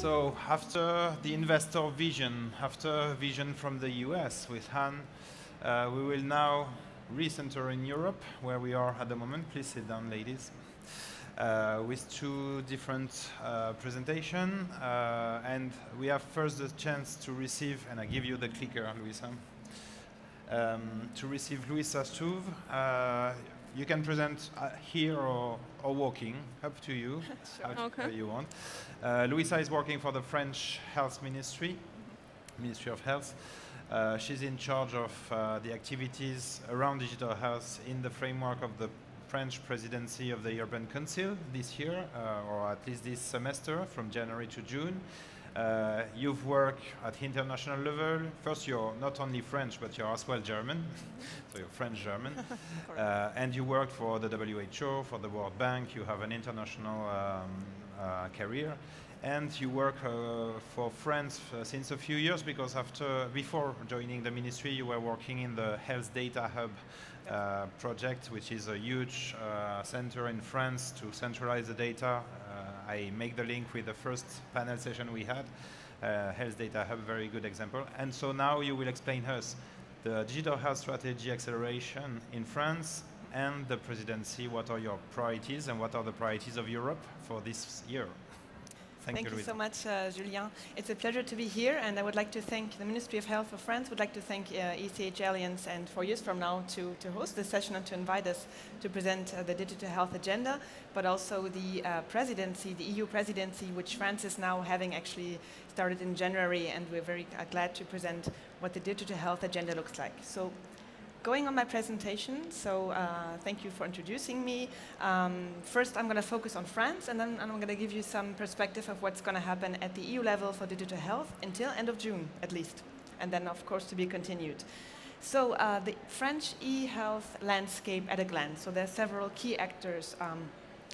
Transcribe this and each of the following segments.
So after the investor vision, after vision from the US with Han, we will now recenter in Europe, where we are at the moment. Please sit down, ladies. With two different presentations. And we have first the chance to receive, and I give you the clicker, Louisa, to receive Louisa Stouve. You can present here or walking, up to you, how you want. Louisa is working for the French Health Ministry of Health. She's in charge of the activities around digital health in the framework of the French Presidency of the European Council this year, or at least this semester, from January to June. You've worked at international level. First, you're not only French, but you're as well German. So you're French-German. And you worked for the WHO, for the World Bank. You have an international career. And you work for France since a few years, because before joining the ministry, you were working in the Health Data Hub project, which is a huge center in France to centralize the data. I make the link with the first panel session we had. Health Data Hub, very good example. And so now you will explain us the digital health strategy acceleration in France and the presidency. What are your priorities and what are the priorities of Europe for this year? Thank you so much, Julien. It's a pleasure to be here, and I would like to thank the Ministry of Health of France, would like to thank ECH Alliance, and 4 years from now to host this session and to invite us to present the digital health agenda, but also the presidency, the EU presidency, which France is now having actually started in January, and we're very glad to present what the digital health agenda looks like. So, going on my presentation, so thank you for introducing me. First, I'm going to focus on France, and then I'm going to give you some perspective of what's going to happen at the EU level for digital health until end of June, at least, and then, of course, to be continued. So the French e-health landscape at a glance. So there are several key actors.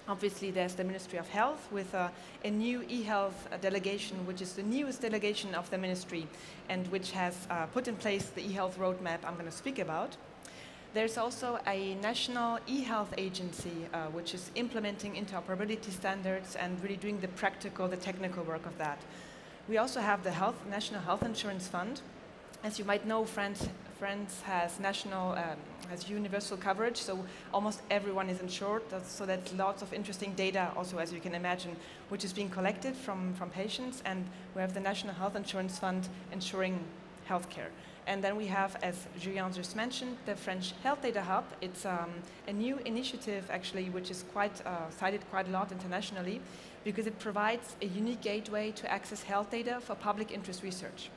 Obviously, there's the Ministry of Health with a new e-health delegation, which is the newest delegation of the ministry and which has put in place the e-health roadmap I'm going to speak about. There's also a national e-health agency, which is implementing interoperability standards and really doing the practical, the technical work of that. We also have the National Health Insurance Fund. As you might know, France has universal coverage, so almost everyone is insured. So that's lots of interesting data also, as you can imagine, which is being collected from patients. And we have the National Health Insurance Fund ensuring healthcare. And then we have, as Julien just mentioned, the French Health Data Hub. It's a new initiative, actually, which is cited quite a lot internationally, because it provides a unique gateway to access health data for public interest research.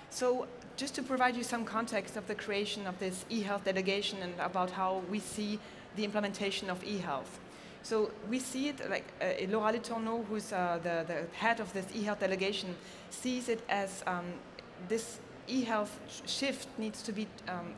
So just to provide you some context of the creation of this e-health delegation and about how we see the implementation of e-health. So we see it like Laura Letourneau, who's the head of this e-health delegation, sees it as this e-health shift needs to be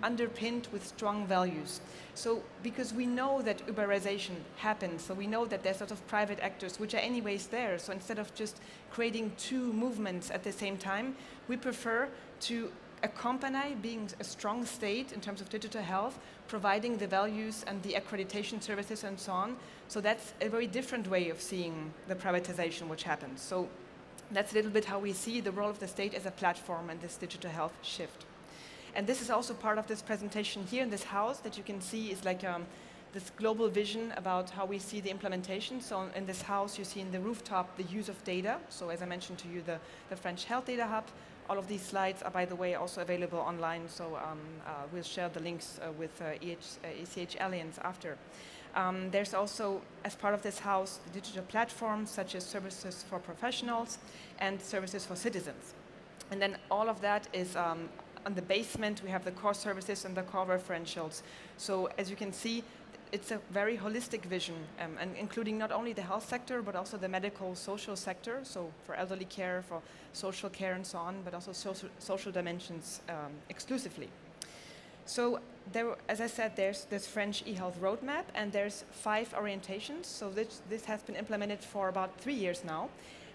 underpinned with strong values. So because we know that Uberization happens, so we know that there's lots of private actors which are anyways there. So instead of just creating two movements at the same time, we prefer to accompany being a strong state in terms of digital health, providing the values and the accreditation services and so on. So that's a very different way of seeing the privatization which happens. So that's a little bit how we see the role of the state as a platform in this digital health shift. And this is also part of this presentation here in this house that you can see is like this global vision about how we see the implementation. So in this house, you see in the rooftop the use of data. So as I mentioned to you, the French Health Data Hub. All of these slides are, by the way, also available online. So we'll share the links with ECH Alliance after. There's also, as part of this house, the digital platforms such as services for professionals and services for citizens. And then all of that is on the basement. We have the core services and the core referentials. So as you can see, it's a very holistic vision, and including not only the health sector, but also the medical social sector, so for elderly care, for social care and so on, but also social dimensions exclusively. So there, as I said, there's this French e-health roadmap, and there's 5 orientations. So this has been implemented for about 3 years now,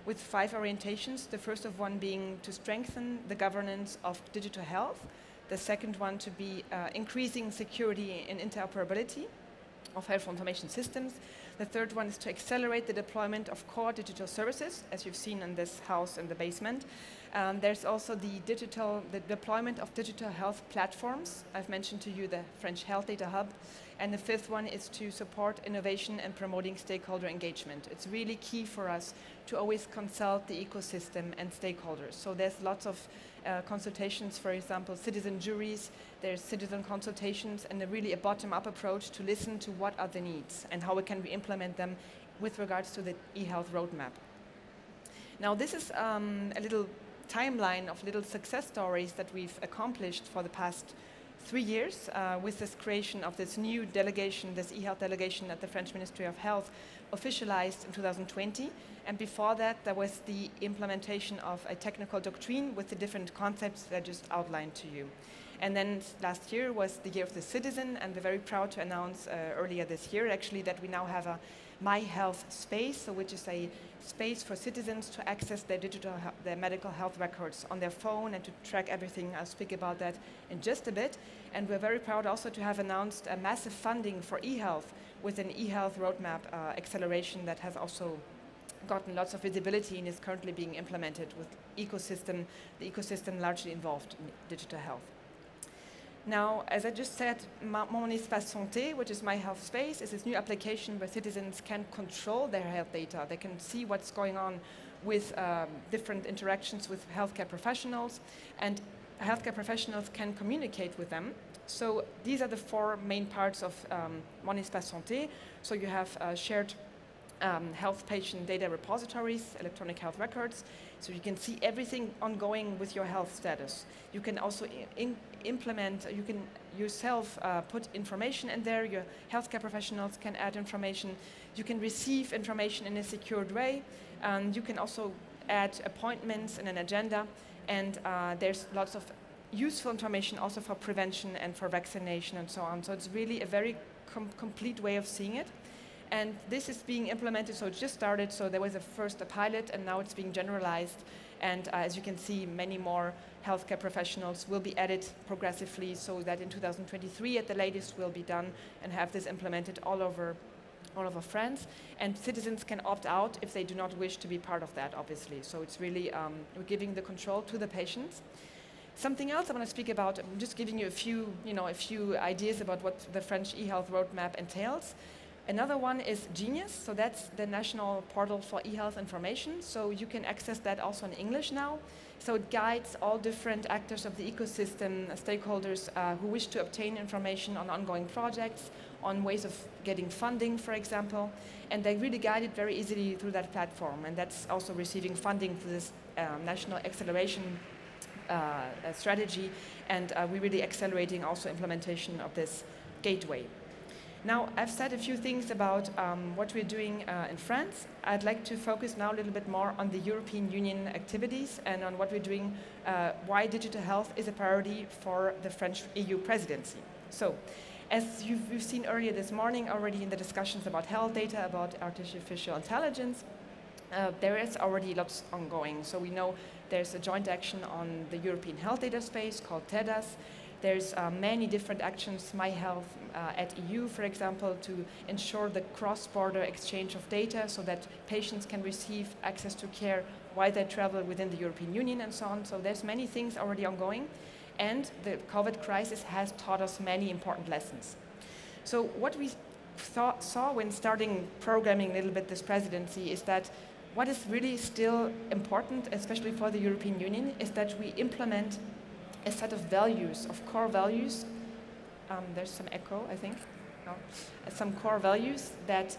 with 5 orientations. The first of one being to strengthen the governance of digital health. The second one to be increasing security and interoperability. of health information systems. The third one is to accelerate the deployment of core digital services, as you've seen in this house in the basement. There's also the deployment of digital health platforms. I've mentioned to you the French Health Data Hub. And the fifth one is to support innovation and promoting stakeholder engagement. It's really key for us to always consult the ecosystem and stakeholders. So there's lots of consultations, for example, citizen juries, there's citizen consultations, and really a bottom-up approach to listen to what are the needs and how can we implement them with regards to the eHealth roadmap. Now this is a little timeline of little success stories that we've accomplished for the past 3 years with this creation of this new delegation, this eHealth delegation at the French Ministry of Health, officialized in 2020. And before that, there was the implementation of a technical doctrine with the different concepts that I just outlined to you. And then last year was the Year of the Citizen, and we're very proud to announce earlier this year, actually, that we now have a My Health space, so which is a space for citizens to access their medical health records on their phone and to track everything. I'll speak about that in just a bit. And we're very proud also to have announced a massive funding for eHealth with an eHealth roadmap acceleration that has also gotten lots of visibility and is currently being implemented with the ecosystem largely involved in digital health. Now, as I just said, Mon Espace Santé, which is my health space, is this new application where citizens can control their health data. They can see what's going on with different interactions with healthcare professionals, and healthcare professionals can communicate with them. So these are the four main parts of Mon Espace Santé. So you have shared health patient data repositories, electronic health records, so you can see everything ongoing with your health status. You can also implement, you can yourself put information in there, your healthcare professionals can add information, you can receive information in a secured way, and you can also add appointments and an agenda, and there's lots of useful information also for prevention and for vaccination and so on. So it's really a very complete way of seeing it. And this is being implemented, so it just started, so there was a pilot, and now it's being generalized. And as you can see, many more healthcare professionals will be added progressively, so that in 2023 at the latest will be done and have this implemented all over France. And citizens can opt out if they do not wish to be part of that, obviously. So it's really, we're giving the control to the patients. Something else I want to speak about, I'm just giving you a few ideas about what the French eHealth roadmap entails. Another one is Genius, so that's the national portal for eHealth information. So you can access that also in English now. So it guides all different actors of the ecosystem, stakeholders who wish to obtain information on ongoing projects, on ways of getting funding, for example. And they really guide it very easily through that platform. And that's also receiving funding for this national acceleration strategy. And we're really accelerating also implementation of this gateway. Now, I've said a few things about what we're doing in France. I'd like to focus now a little bit more on the European Union activities and on what we're doing, why digital health is a priority for the French EU presidency. So, as you've seen earlier this morning already in the discussions about health data, about artificial intelligence, there is already lots ongoing. So we know there's a joint action on the European health data space called TEDAS. There's many different actions, My Health at EU, for example, to ensure the cross-border exchange of data so that patients can receive access to care while they travel within the European Union and so on. So there's many things already ongoing. And the COVID crisis has taught us many important lessons. So what we saw when starting programming a little bit this presidency is that what is really still important, especially for the European Union, is that we implement a set of values, of core values. There's some echo, I think. No. Some core values that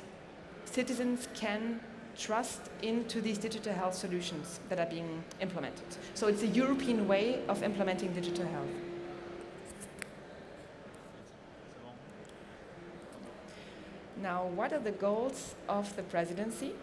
citizens can trust into these digital health solutions that are being implemented. So it's a European way of implementing digital health. Now, what are the goals of the presidency?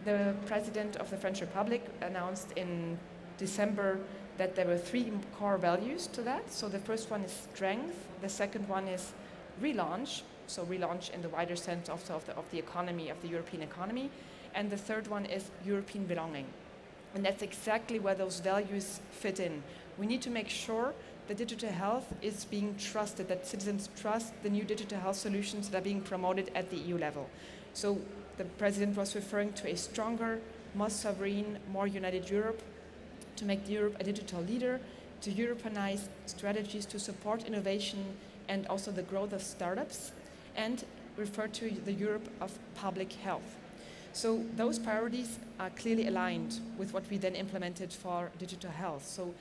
The President of the French Republic announced in December that there were 3 core values to that. So the first one is strength, the second one is relaunch, so relaunch in the wider sense of the economy, of the European economy, and the third one is European belonging. And that's exactly where those values fit in. We need to make sure that digital health is being trusted, that citizens trust the new digital health solutions that are being promoted at the EU level. So the President was referring to a stronger, more sovereign, more united Europe, to make Europe a digital leader, to Europeanize strategies to support innovation and also the growth of startups, and refer to the Europe of public health. So those priorities are clearly aligned with what we then implemented for digital health. So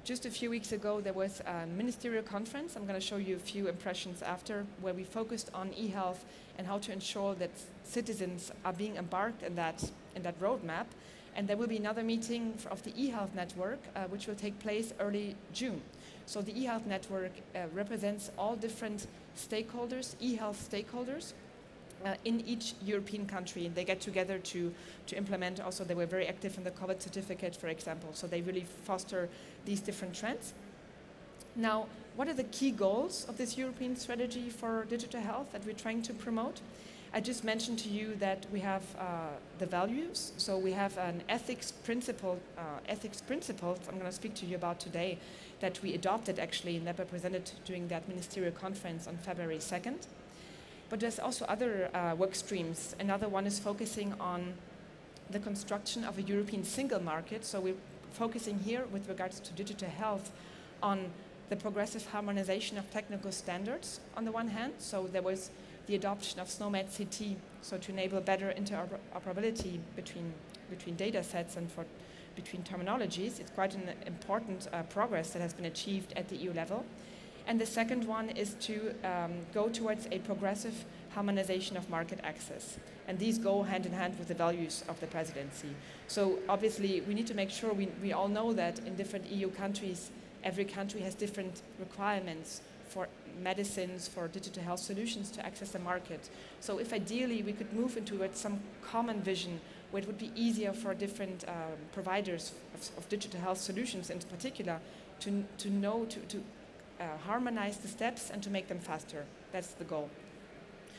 just a few weeks ago, there was a ministerial conference. I'm going to show you a few impressions after, where we focused on e-health and how to ensure that citizens are being embarked in that roadmap. And there will be another meeting of the Ehealth Network, which will take place early June. So the Ehealth Network represents all different stakeholders, e-health stakeholders, in each European country, and they get together to implement. Also, they were very active in the COVID certificate, for example, so they really foster these different trends. Now, what are the key goals of this European strategy for digital health that we're trying to promote? I just mentioned to you that we have the values, so we have an ethics principles I'm going to speak to you about today, that we adopted actually and that were presented during that ministerial conference on February 2nd. But there's also other work streams. Another one is focusing on the construction of a European single market. So we're focusing here with regards to digital health on the progressive harmonization of technical standards on the one hand. So there was the adoption of SNOMED CT, so to enable better interoperability between data sets and between terminologies. It's quite an important progress that has been achieved at the EU level. And the second one is to go towards a progressive harmonization of market access. And these go hand in hand with the values of the presidency. So obviously, we need to make sure we all know that in different EU countries, every country has different requirements for medicines, for digital health solutions to access the market. So if ideally we could move into some common vision where it would be easier for different providers of digital health solutions in particular to harmonize the steps and to make them faster. That's the goal.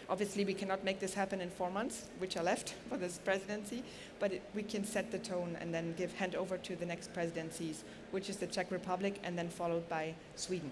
Obviously, we cannot make this happen in 4 months, which are left for this presidency, but we can set the tone and then hand over to the next presidencies, which is the Czech Republic and then followed by Sweden.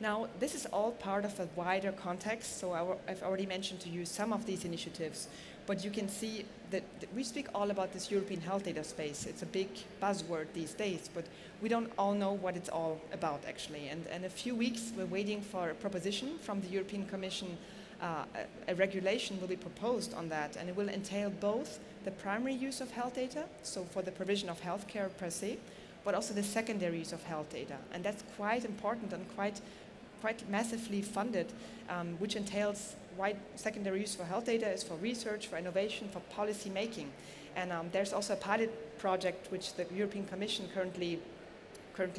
Now, this is all part of a wider context, so I've already mentioned to you some of these initiatives, but you can see that we speak all about this European health data space. It's a big buzzword these days, but we don't all know what it's all about, actually. And in a few weeks, we're waiting for a proposition from the European Commission. A regulation will be proposed on that, and it will entail both the primary use of health data, so for the provision of healthcare per se, but also the secondary use of health data. And that's quite important and quite massively funded, which entails wide secondary use for health data is for research, for innovation, for policy making. And there's also a pilot project which the European Commission currently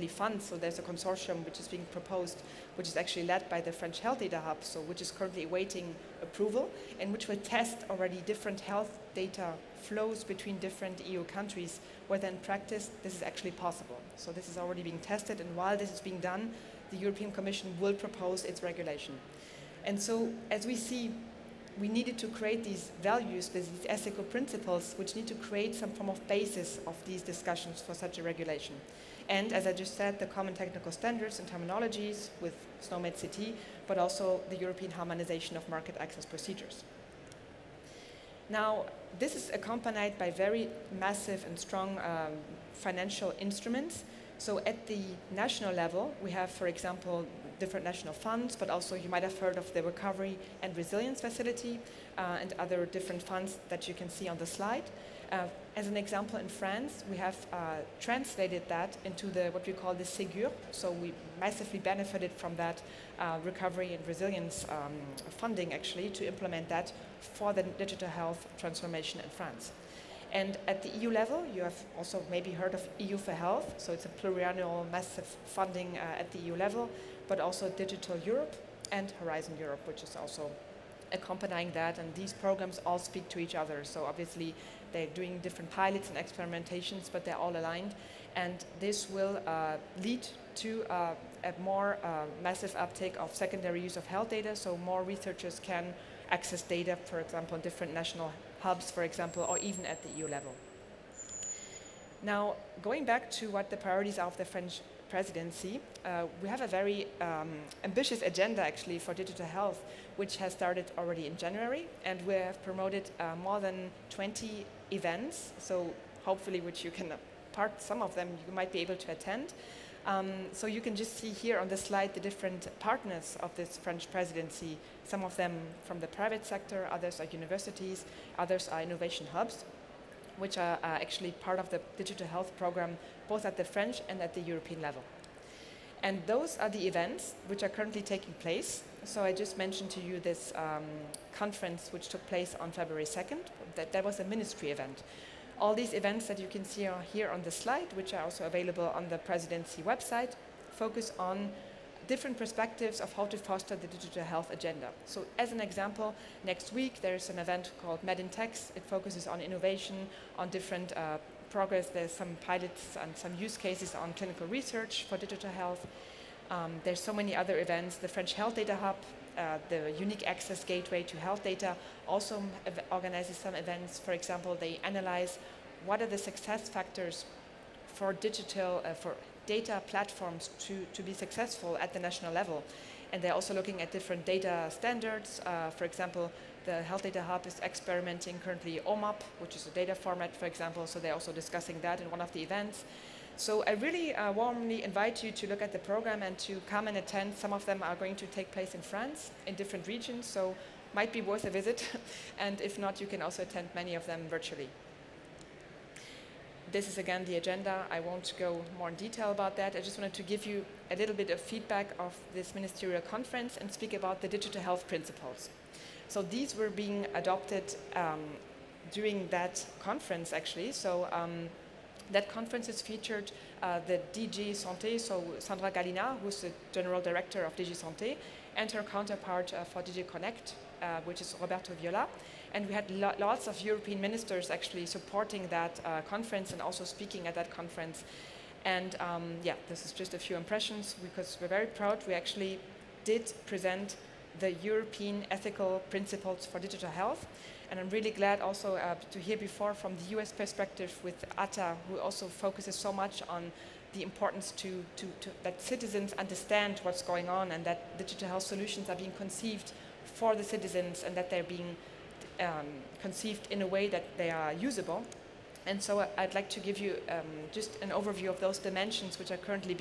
funds. So there's a consortium which is being proposed, which is actually led by the French Health Data Hub, so which is currently awaiting approval, and which will test already different health data flows between different EU countries, whether in practice this is actually possible. So this is already being tested, and while this is being done, the European Commission will propose its regulation. And so, as we see, we needed to create these values, these ethical principles, which need to create some form of basis of these discussions for such a regulation. And as I just said, the common technical standards and terminologies with SNOMED CT, but also the European harmonization of market access procedures. Now, this is accompanied by very massive and strong financial instruments. So at the national level, we have, for example, different national funds, but also you might have heard of the Recovery and Resilience Facility and other different funds that you can see on the slide. As an example, in France, we have translated that into what we call the Ségur. So we massively benefited from that recovery and resilience funding, actually, to implement that for the digital health transformation in France. And at the EU level, you have also maybe heard of EU for Health. So it's a pluriannual massive funding at the EU level, but also Digital Europe and Horizon Europe, which is also accompanying that. And these programs all speak to each other. So obviously, they're doing different pilots and experimentations, but they're all aligned. And this will lead to a more massive uptake of secondary use of health data, so more researchers can access data, for example, in different national hubs, for example, or even at the EU level. Now, going back to what the priorities are of the French presidency, we have a very ambitious agenda actually for digital health, which has started already in January, and we have promoted more than 20 events, so hopefully which you can some of them you might be able to attend. So you can just see here on the slide the different partners of this French presidency, some of them from the private sector, others are universities, others are innovation hubs, which are actually part of the digital health program, both at the French and at the European level. And those are the events which are currently taking place. So I just mentioned to you this conference which took place on February 2nd. That was a ministry event. All these events that you can see are here on the slide, which are also available on the presidency website, focus on different perspectives of how to foster the digital health agenda. So as an example, next week there's an event called MedInTech. It focuses on innovation, on different progress. There's some pilots and some use cases on clinical research for digital health. There's so many other events. The French Health Data Hub, the Unique Access Gateway to Health Data also organizes some events. For example, they analyze what are the success factors for digital, for data platforms to be successful at the national level. And they're also looking at different data standards. For example, the Health Data Hub is experimenting currently OMAP, which is a data format, for example, so they're also discussing that in one of the events. So I really warmly invite you to look at the program and to come and attend. Some of them are going to take place in France, in different regions, so might be worth a visit. And if not, you can also attend many of them virtually. This is again the agenda. I won't go more in detail about that. I just wanted to give you a little bit of feedback of this ministerial conference and speak about the digital health principles. So these were being adopted during that conference, actually. So that conference has featured the DG Santé, so Sandra Gallina, who's the General Director of DG Santé, and her counterpart for DG Connect, which is Roberto Viola. And we had lots of European ministers actually supporting that conference and also speaking at that conference. And yeah, this is just a few impressions because we're very proud. We actually did present the European ethical principles for digital health. And I'm really glad also to hear before from the US perspective with ATA, who also focuses so much on the importance to that citizens understand what's going on and that digital health solutions are being conceived for the citizens and that they're being conceived in a way that they are usable. And so I'd like to give you just an overview of those dimensions which are currently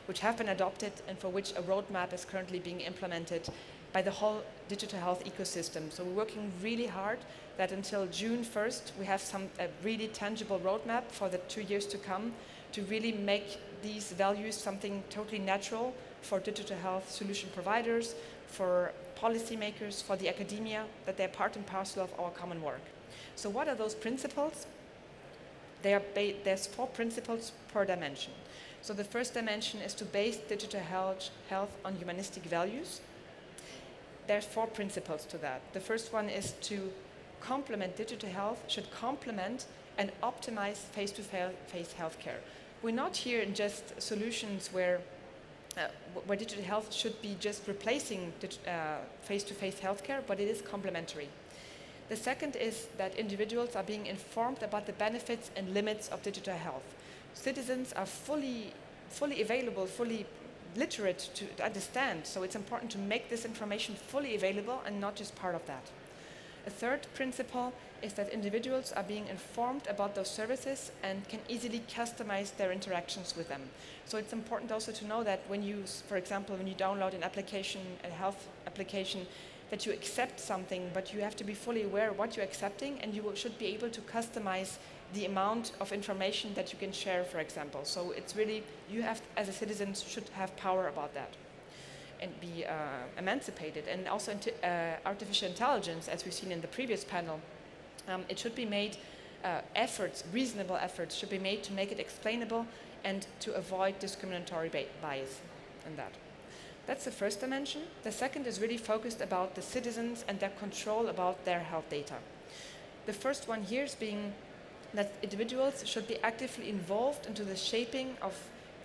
which have been adopted and for which a roadmap is currently being implemented by the whole digital health ecosystem. So we're working really hard that until June 1st, we have a really tangible roadmap for the 2 years to come to really make these values something totally natural for digital health solution providers, for policymakers, for the academia, that they're part and parcel of our common work. So what are those principles? There's 4 principles per dimension. So the first dimension is to base digital health on humanistic values. There's 4 principles to that. The first one is to complement digital health, should complement and optimize face-to-face healthcare. We're not here in just solutions where digital health should be just replacing face-to-face healthcare, but it is complementary. The second is that individuals are being informed about the benefits and limits of digital health. Citizens are fully available, fully literate to understand, so it's important to make this information fully available and not just part of that. A third principle is that individuals are being informed about those services and can easily customize their interactions with them. So it's important also to know that when you, for example, when you download an application, a health application, that you accept something, but you have to be fully aware of what you're accepting, and you should be able to customize the amount of information that you can share, for example. So it's really, you have, as a citizen, should have power about that and be emancipated. And also artificial intelligence, as we've seen in the previous panel, it should be made, reasonable efforts should be made to make it explainable and to avoid discriminatory bias in that. That's the first dimension. The second is really focused about the citizens and their control about their health data. The first one here is being that individuals should be actively involved into the shaping of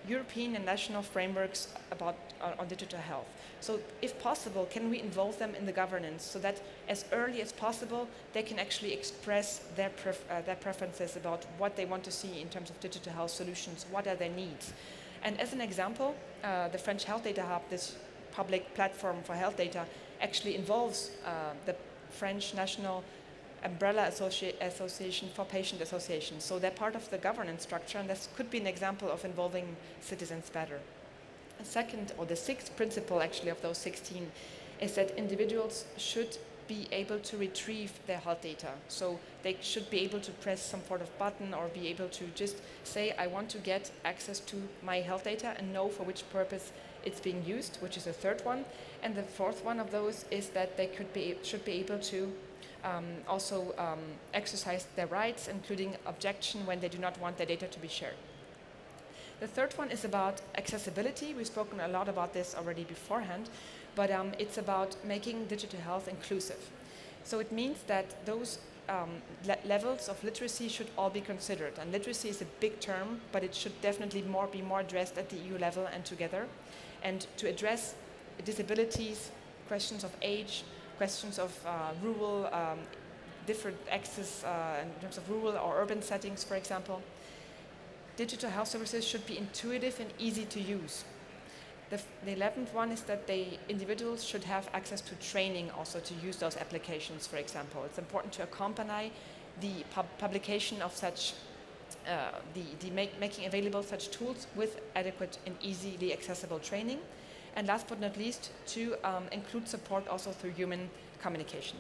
European and national frameworks on digital health. So if possible, can we involve them in the governance so that as early as possible, they can actually express their preferences about what they want to see in terms of digital health solutions, what are their needs. And as an example, the French Health Data Hub, this public platform for health data, actually involves the French National Umbrella Association for Patient Associations. So they're part of the governance structure, and this could be an example of involving citizens better. The second, or the sixth principle actually of those 16, is that individuals should be able to retrieve their health data. So they should be able to press some sort of button or be able to just say, I want to get access to my health data and know for which purpose it's being used, which is the third one. And the fourth one of those is that they should be able to also exercise their rights, including objection when they do not want their data to be shared. The third one is about accessibility. We've spoken a lot about this already beforehand, but it's about making digital health inclusive. So it means that those levels of literacy should all be considered. And literacy is a big term, but it should definitely be more addressed at the EU level and together. And to address disabilities, questions of age, questions of rural, different access in terms of rural or urban settings, for example. Digital health services should be intuitive and easy to use. The 11th one is that individuals should have access to training also to use those applications, for example. It's important to accompany the publication of such, making available such tools with adequate and easily accessible training. And last but not least, to include support also through human communication.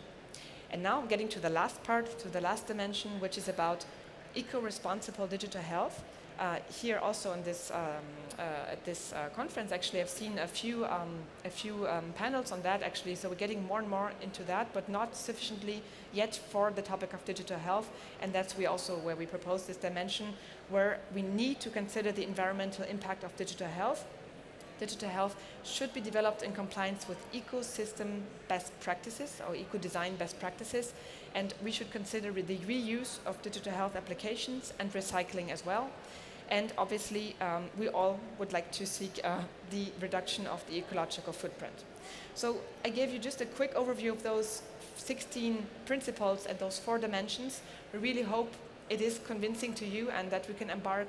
And now getting to the last part, to the last dimension, which is about eco-responsible digital health. Here also in this, at this conference, actually, I've seen a few panels on that, actually. So we're getting more and more into that, but not sufficiently yet for the topic of digital health. And that's where we propose this dimension, where we need to consider the environmental impact of digital health. Digital health should be developed in compliance with ecosystem best practices or eco-design best practices, and we should consider the reuse of digital health applications and recycling as well. And obviously, we all would like to seek the reduction of the ecological footprint. So I gave you just a quick overview of those 16 principles and those 4 dimensions. We really hope it is convincing to you and that we can embark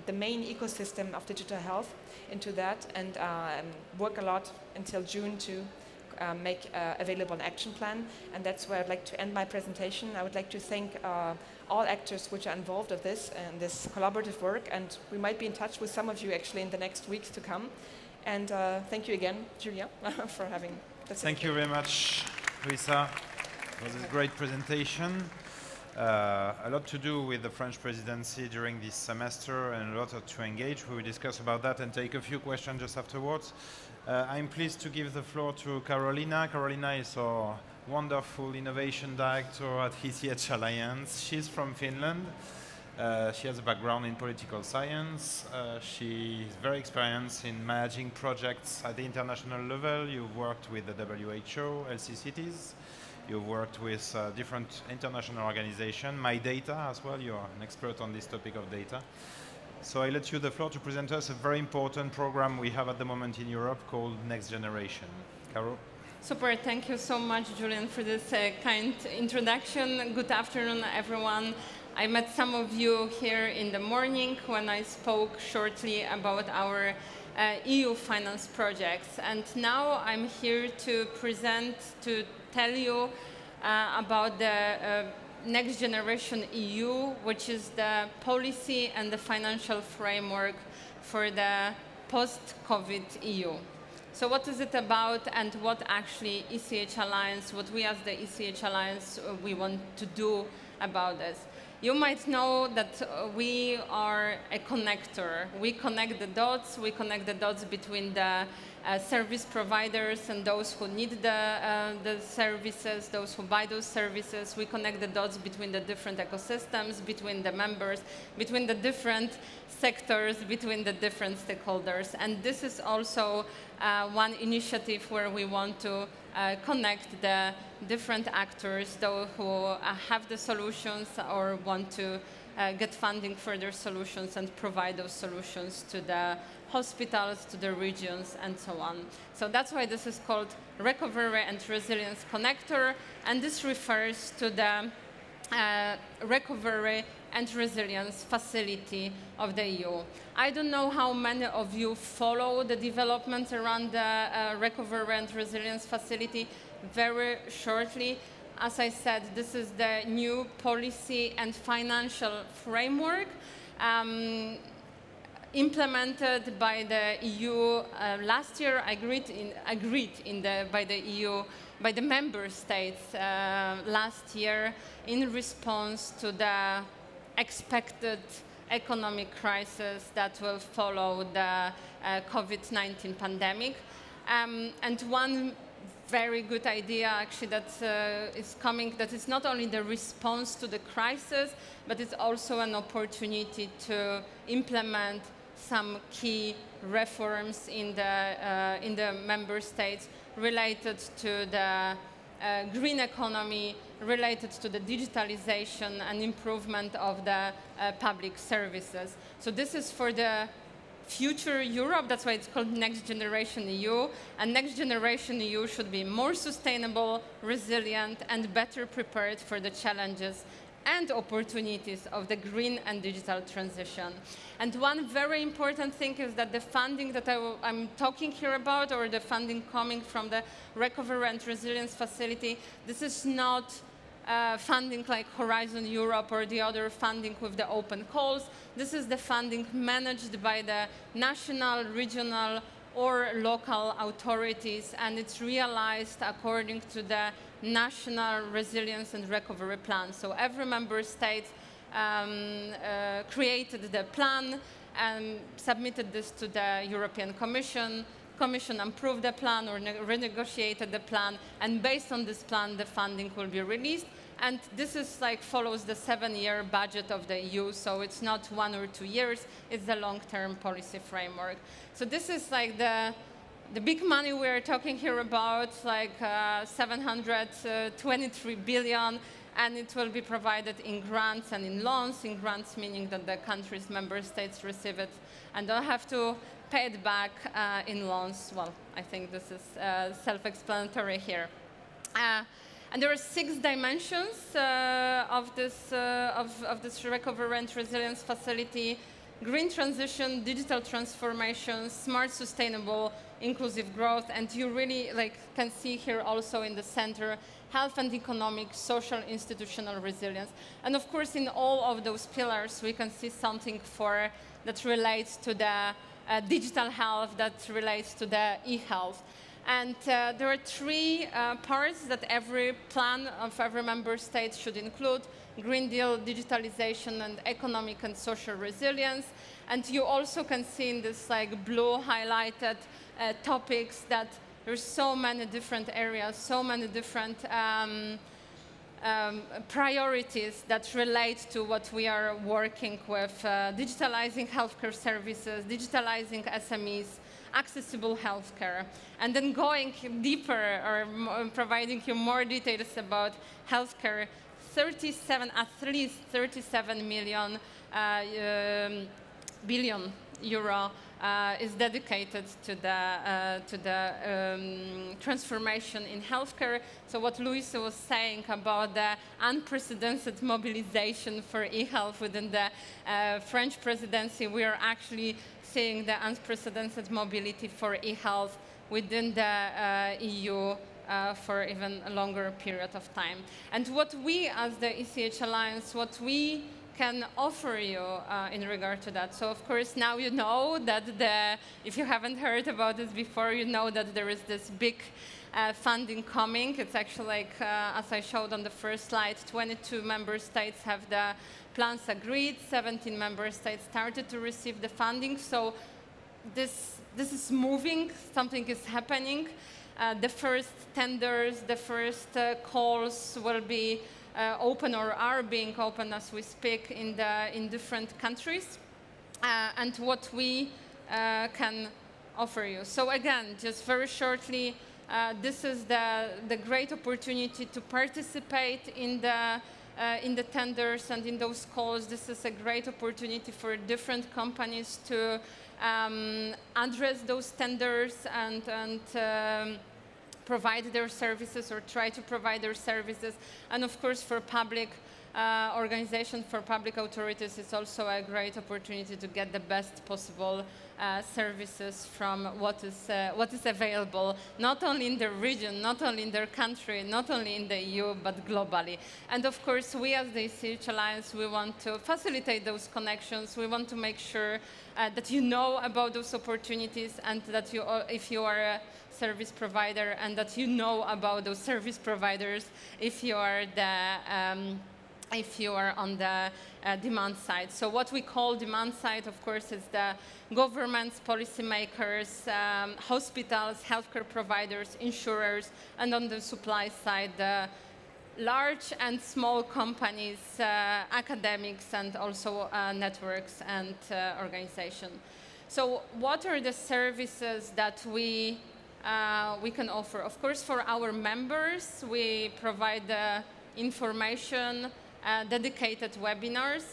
the main ecosystem of digital health into that and work a lot until June to make available an action plan. And that's where I'd like to end my presentation. I would like to thank all actors which are involved in this collaborative work, and we might be in touch with some of you actually in the next weeks to come. And thank you again, Julia, for having this. Thank you very much, Luisa. It was a great presentation. A lot to do with the French presidency during this semester and a lot to engage. We will discuss about that and take a few questions just afterwards. I'm pleased to give the floor to Carolina. Carolina is our wonderful innovation director at ECH Alliance. She's from Finland. She has a background in political science. She is very experienced in managing projects at the international level. You've worked with the WHO, LC Cities. You've worked with different international organizations, My Data as well. You're an expert on this topic of data. So I let you the floor to present us a very important program we have at the moment in Europe called Next Generation. Caro? Super, thank you so much, Julian, for this kind introduction. Good afternoon, everyone. I met some of you here in the morning when I spoke shortly about our EU finance projects. And now I'm here to tell you about the Next Generation EU, which is the policy and the financial framework for the post-COVID EU. So what is it about, and what actually ECH Alliance, what we as the ECH Alliance, we want to do about this? You might know that we are a connector. We connect the dots. We connect the dots between the service providers and those who need the services, those who buy those services. We connect the dots between the different ecosystems, between the members, between the different sectors, between the different stakeholders. And this is also one initiative where we want to connect the different actors, those who have the solutions or want to get funding for their solutions and provide those solutions to the hospitals, to the regions, and so on. So that's why this is called Recovery and Resilience Connector, and this refers to the recovery and Resilience Facility of the EU. I don't know how many of you follow the developments around the Recovery and Resilience Facility. Very shortly, as I said, this is the new policy and financial framework implemented by the EU last year, by the member states last year in response to the expected economic crisis that will follow the COVID-19 pandemic. And one very good idea actually that is coming, that is not only the response to the crisis, but it's also an opportunity to implement some key reforms in the member states related to the green economy, related to the digitalization and improvement of the public services. So this is for the future Europe. That's why it's called Next Generation EU. And Next Generation EU should be more sustainable, resilient, and better prepared for the challenges and opportunities of the green and digital transition. And one very important thing is that the funding that I'm talking here about, or the funding coming from the Recovery and Resilience Facility, this is not funding like Horizon Europe or the other funding with the open calls. This is the funding managed by the national, regional, or local authorities, and it's realized according to the national resilience and recovery plan. So every member state created the plan and submitted this to the European Commission. Commission approved the plan or renegotiated the plan, and based on this plan, the funding will be released. And this is like follows the 7-year budget of the EU, so it's not 1 or 2 years, it's the long-term policy framework. So this is like the big money we're talking here about, like 723 billion, and it will be provided in grants and in loans. In grants meaning that the countries, member states receive it and don't have to pay it back. In loans, well, I think this is self-explanatory here. And there are 6 dimensions of this Recovery and Resilience Facility: green transition, digital transformation, smart, sustainable, inclusive growth. And you really can see here also in the center, health and economic, social, institutional resilience. And of course, in all of those pillars, we can see something that relates to the digital health, that relates to the e-health. And there are 3 parts that every plan of every member state should include: Green Deal, digitalization, and economic and social resilience. And you also can see in this blue highlighted topics that there's so many different areas, so many different priorities that relate to what we are working with: digitalizing healthcare services, digitalizing SMEs, accessible healthcare, and then going deeper or providing you more details about healthcare. At least 37 billion euro is dedicated to the transformation in healthcare. So what Luis was saying about the unprecedented mobilization for e-health within the French presidency, we are actually seeing the unprecedented mobility for e-health within the EU for even a longer period of time. And what we as the ECH Alliance, what we can offer you in regard to that. So of course now you know that if you haven't heard about this before, you know that there is this big funding coming. It's actually as I showed on the first slide, 22 member states have the plans agreed, 17 member states started to receive the funding. So this is moving, something is happening. The first tenders, the first calls will be open or are being open as we speak in different countries, and what we can offer you. So again, just very shortly, this is the great opportunity to participate in the tenders and in those calls. This is a great opportunity for different companies to address those tenders and provide their services or try to provide their services. And of course, for public organizations, for public authorities, it's also a great opportunity to get the best possible services from what is available, not only in their region, not only in their country, not only in the EU, but globally. And of course, we as the ECH Alliance, we want to facilitate those connections. We want to make sure that you know about those opportunities, and that you, if you are a service provider, and that you know about those service providers if you are on the demand side. So what we call demand side, of course, is the governments, policymakers, hospitals, healthcare providers, insurers, and on the supply side, the large and small companies, academics, and also networks and organizations. So what are the services that we can offer? Of course, for our members, we provide information, dedicated webinars,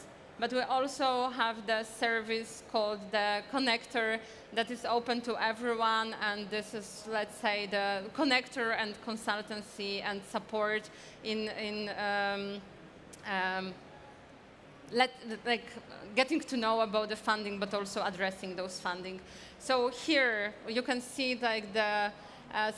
but we also have the service called the connector that is open to everyone, and this is, let's say, the connector and consultancy and support in getting to know about the funding, but also addressing those funding. So here you can see like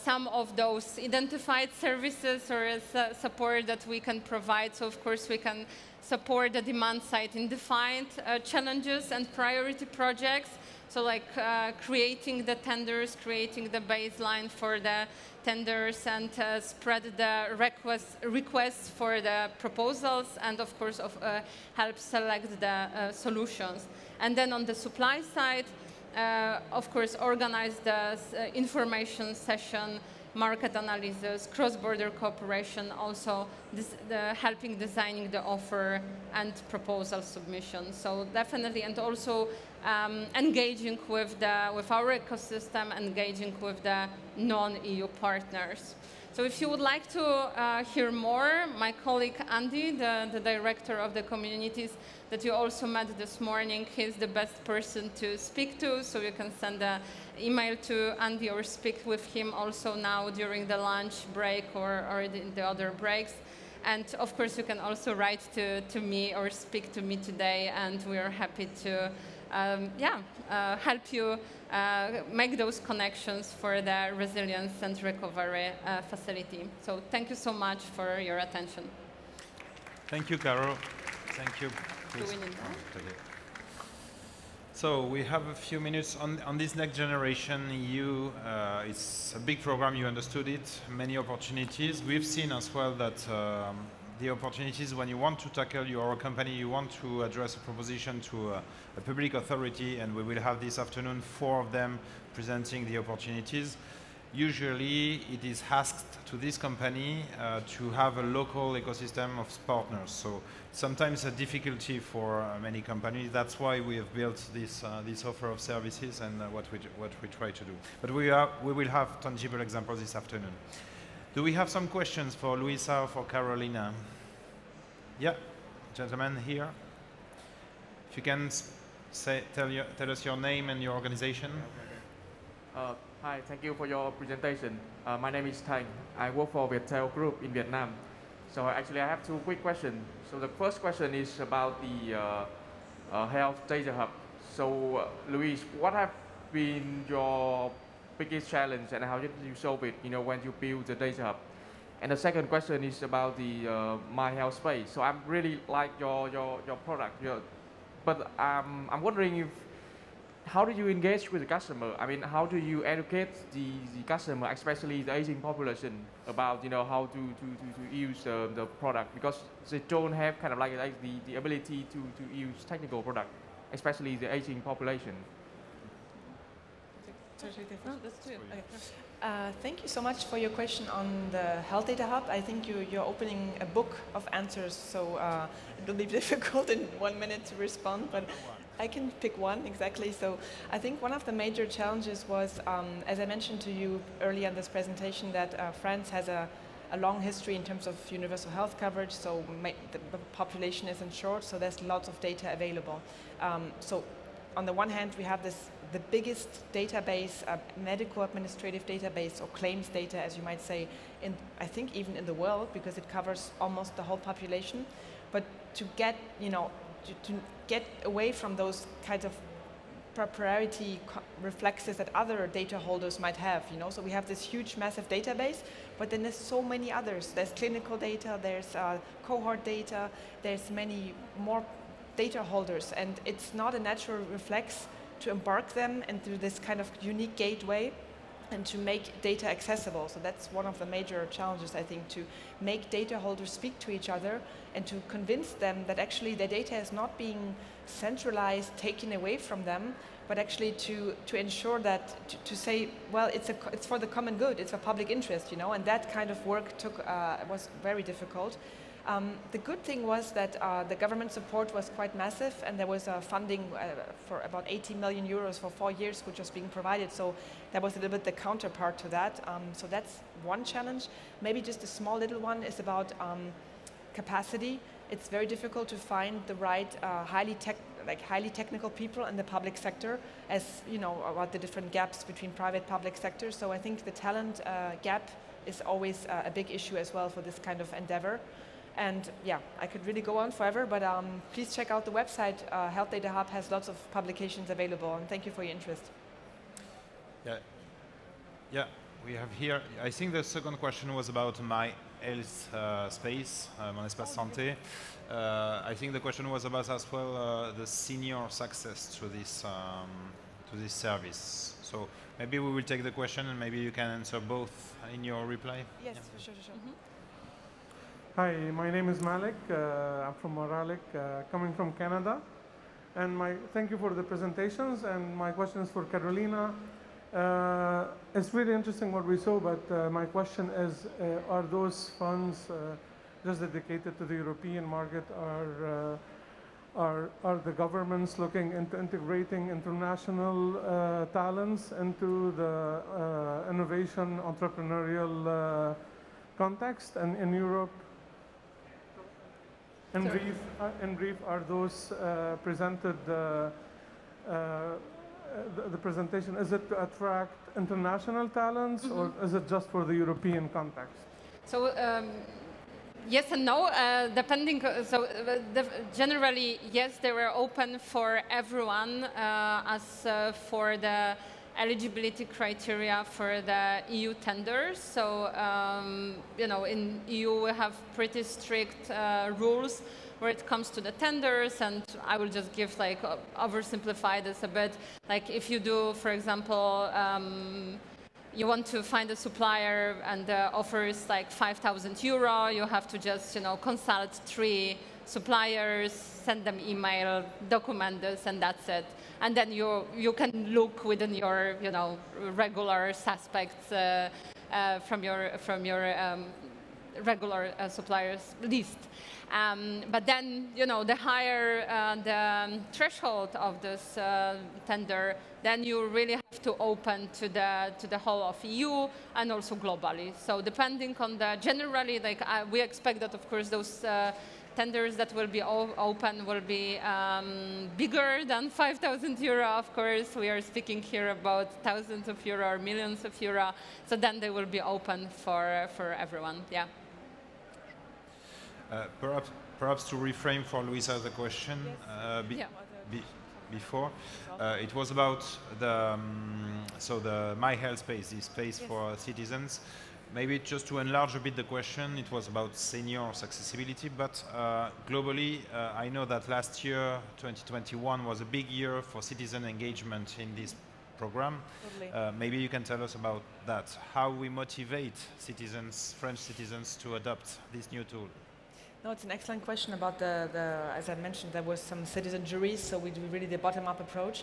some of those identified services or support that we can provide. So of course we can support the demand side in defined challenges and priority projects. So like creating the tenders, creating the baseline for the tenders, and spread the requests for the proposals, and of course help select the solutions. And then on the supply side, of course, organize the information session, market analysis, cross-border cooperation, also helping designing the offer and proposal submission. So definitely, and also engaging with our ecosystem, engaging with the non-EU partners. So if you would like to hear more, my colleague Andy, the director of the communities that you also met this morning, he's the best person to speak to. So you can send an email to Andy or speak with him also now during the lunch break or the other breaks. And of course, you can also write to me or speak to me today, and we are happy to help you make those connections for the resilience and recovery facility. So thank you so much for your attention. Thank you, Carol. Thank you. Do we need that? So we have a few minutes on this next generation EU. It's a big program, you understood it, many opportunities. We've seen as well that the opportunities when you want to tackle your company, you want to address a proposition to a public authority, and we will have this afternoon 4 of them presenting the opportunities. Usually it is asked to this company to have a local ecosystem of partners. So sometimes a difficulty for many companies. That's why we have built this offer of services and what we try to do. But we will have tangible examples this afternoon. Do we have some questions for Luisa or for Carolina? Yeah, gentlemen here. If you can tell us your name and your organization. Hi, thank you for your presentation. My name is Thanh. I work for Viettel Group in Vietnam. So actually I have 2 quick questions. So the first question is about the health data hub. So Luis, what have been your biggest challenge and how did you solve it, when you build the data hub? And the second question is about the My Health space. So I really like your product, but I'm wondering how do you engage with the customer? I mean, how do you educate the customer, especially the aging population, about how to use the product, because they don't have kind of like the ability to use technical product, especially the aging population. No, that's true. Okay. Thank you so much for your question on the Health Data Hub. I think you're opening a book of answers, so it will be difficult in 1 minute to respond, but I can pick one exactly. So I think one of the major challenges was, as I mentioned to you earlier in this presentation, that France has a long history in terms of universal health coverage, so the population isn't short, so there's lots of data available. So on the one hand, we have this the biggest database, medical administrative database, or claims data, as you might say, I think even in the world, because it covers almost the whole population. But to get, to get away from those kinds of proprietary reflexes that other data holders might have, So we have this huge, massive database, but then there's so many others. There's clinical data, there's cohort data, there's many more data holders, and it's not a natural reflex to embark them into this kind of unique gateway and to make data accessible. So that's one of the major challenges, I think, to make data holders speak to each other and to convince them that actually their data is not being centralized, taken away from them, but actually to ensure that, to say, well, it's for the common good, it's for public interest, and that kind of work was very difficult. The good thing was that the government support was quite massive, and there was funding for about 80 million euros for 4 years, which was being provided. So that was a little bit the counterpart to that. So that's one challenge. Maybe just a small little one is about capacity. It's very difficult to find the right highly technical people in the public sector, as about the different gaps between private public sectors. So I think the talent gap is always a big issue as well for this kind of endeavor. And yeah, I could really go on forever, but please check out the website. Health Data Hub has lots of publications available, and thank you for your interest. Yeah, we have here, I think the second question was about my health space, mon espace santé. I think the question was about as well the seniors' access to this service. So maybe we will take the question, and maybe you can answer both in your reply. Yes, for sure. Mm-hmm. Hi, my name is Malik. I'm from Moralik, coming from Canada. And thank you for the presentations, and my question is for Carolina. It's really interesting what we saw, but my question is, are those funds just dedicated to the European market? Are the governments looking into integrating international talents into the innovation entrepreneurial context? And in Europe, in brief, are those presented, the presentation, is it to attract international talents, or is it just for the European context? So yes and no, depending. So generally, yes, they were open for everyone as for the eligibility criteria for the EU tenders. So, in EU we have pretty strict rules where it comes to the tenders, and I will just give oversimplify this a bit. Like if you do, for example, you want to find a supplier and the offer is like €5,000, you have to just, consult 3 suppliers, send them email, document this, and that's it. And then you can look within your, regular suspects from your regular suppliers list. But then, the higher the threshold of this tender, then you really have to open to the whole of EU and also globally. So depending on generally, we expect that, of course, those tenders that will be open will be bigger than €5,000, of course. We are speaking here about thousands of euro or millions of euro. So then they will be open for everyone, yeah. Perhaps to reframe for Luisa the question before, it was about the My Health Space, this space for citizens. Maybe just to enlarge a bit the question, it was about seniors accessibility, but globally, I know that last year, 2021, was a big year for citizen engagement in this program. Totally. Maybe you can tell us about that, how we motivate citizens, French citizens, to adopt this new tool. No, it's an excellent question about as I mentioned, there was some citizen juries, so we do really the bottom-up approach.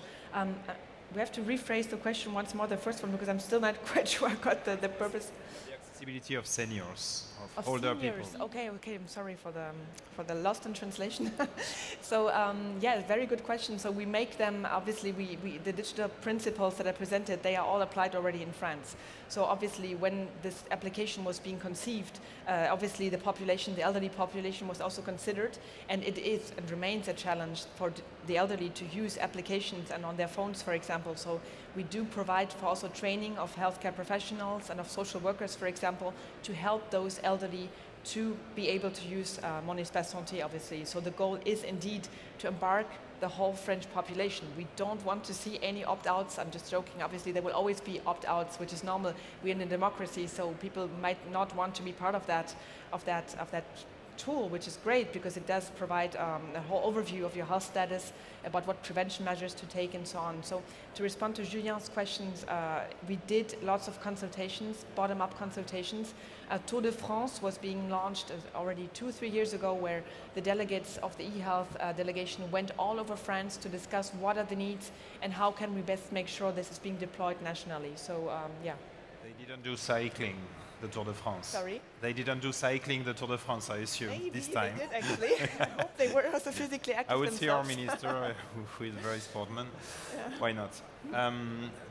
We have to rephrase the question once more, the first one, because I'm still not quite sure I got the purpose. accessibility of seniors, of older seniors. people. Okay, I'm sorry for the lost in translation. So yeah, very good question. So we make them, obviously, the digital principles that I presented, they are all applied already in France. So obviously, when this application was being conceived, obviously the population, the elderly population, was also considered, and it is and remains a challenge for the elderly to use applications and on their phones, for example. So we do provide for also training of healthcare professionals and of social workers, for example, to help those elderly to be able to use Mon Espace Santé, obviously. So the goal is indeed to embark the whole French population. We don't want to see any opt-outs. I'm just joking. Obviously, there will always be opt-outs, which is normal. We're in a democracy, so people might not want to be part of that tool, which is great because it does provide a whole overview of your health status, about what prevention measures to take and so on. So to respond to Julien's questions, we did lots of consultations, bottom-up consultations. Tour de France was being launched already 2-3 years ago, where the delegates of the eHealth delegation went all over France to discuss what are the needs and how can we best make sure this is being deployed nationally. So yeah. They didn't do cycling the Tour de France. Sorry? They didn't do cycling the Tour de France, I assume, Maybe this time. they did, actually. I hope they were also physically active I would see our themselves. minister, who is very sportman. Yeah. Why not?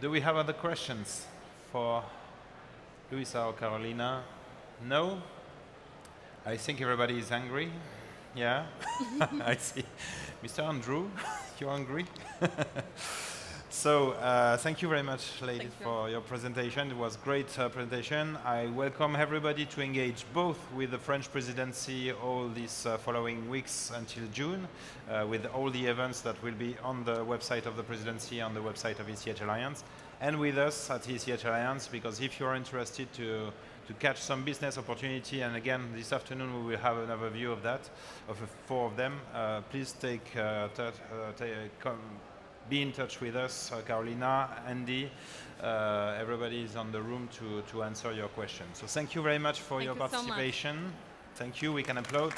Do we have other questions for Luisa or Carolina? No? I think everybody is hungry. Yeah? I see. Mr. Andrew, you're hungry? So, thank you very much, ladies, for your presentation. It was a great presentation. I welcome everybody to engage both with the French presidency all these following weeks until June, with all the events that will be on the website of the presidency, on the website of ECH Alliance, and with us at ECH Alliance, because if you're interested to catch some business opportunity, and again, this afternoon we will have another view of that, of 4 of them, please be in touch with us, Carolina, Andy, everybody is on the room to answer your questions. So thank you very much for your participation. So much. Thank you, we can applaud.